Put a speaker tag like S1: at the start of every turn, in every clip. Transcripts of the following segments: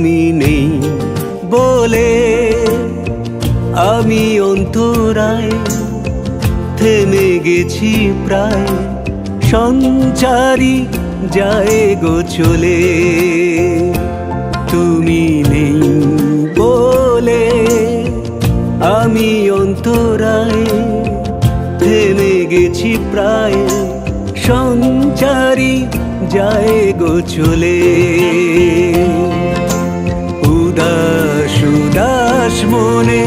S1: তুমি নেই বলে আমি অন্তরায় থেমে গেছি প্রায়, সঞ্চারী যায় গো চলে। তুমি নেই বলে আমি অন্তরায় থেমে গেছি প্রায়, সঞ্চারী যায় গো চলে। উদাস উদাস মনে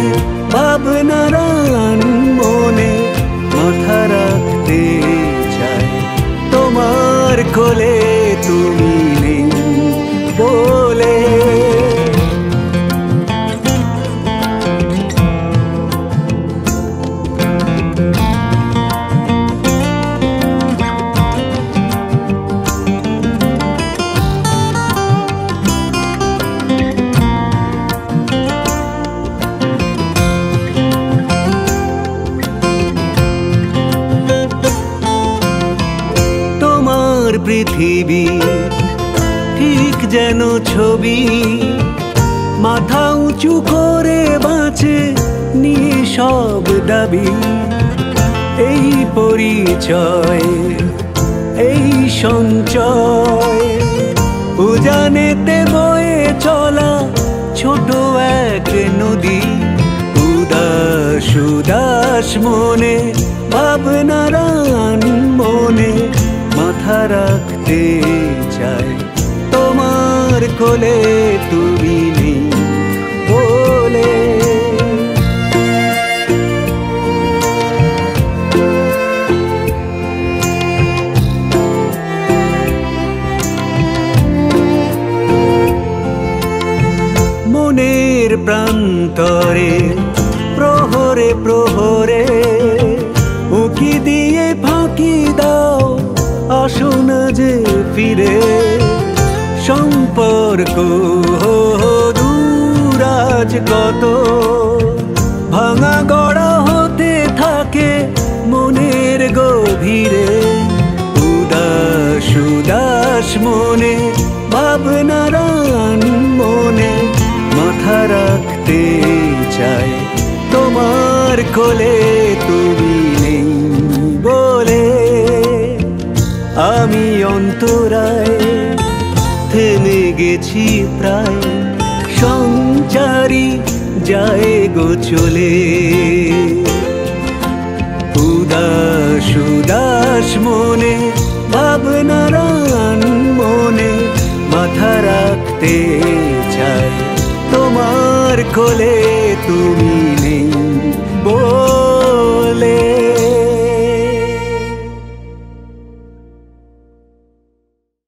S1: ভাবনার মনে মাথা রাখতে চাই তোমার কোলে, তুমি নেই বলে। পৃথিবী ঠিক যেন ছবি, মাথা উঁচু করে বাঁচে নিয়ে সব দাবি। এই পরিচয় এই সঞ্চয় উজানেতে বয়ে চলা ছোট এক নদী। উদাস উদাস মনে ভাবনার মনে মাথা রাখতে চাই তোমার কোলে, তুমি নেই বলে। মনের প্রান্তরে প্রহরে প্রহরে উকি দিয়ে ফাঁকি দাও, আসো না যে ফিরে। সম্পর্ক দূরাজ কত ভাঙা গড়া হতে থাকে মনের গভীরে। উদাস উদাস মনে ভাবনার মনে মাথা রাখতে চাই তোমার কোলে, তুমি নেই বলে আমি অন্তরায় থেমে গেছি প্রায়, সঞ্চারী যায় গো চলে। উদাস উদাস মনে ভাবনার মনে মাথা রাখতে চাই তোমার কোলে, তুমি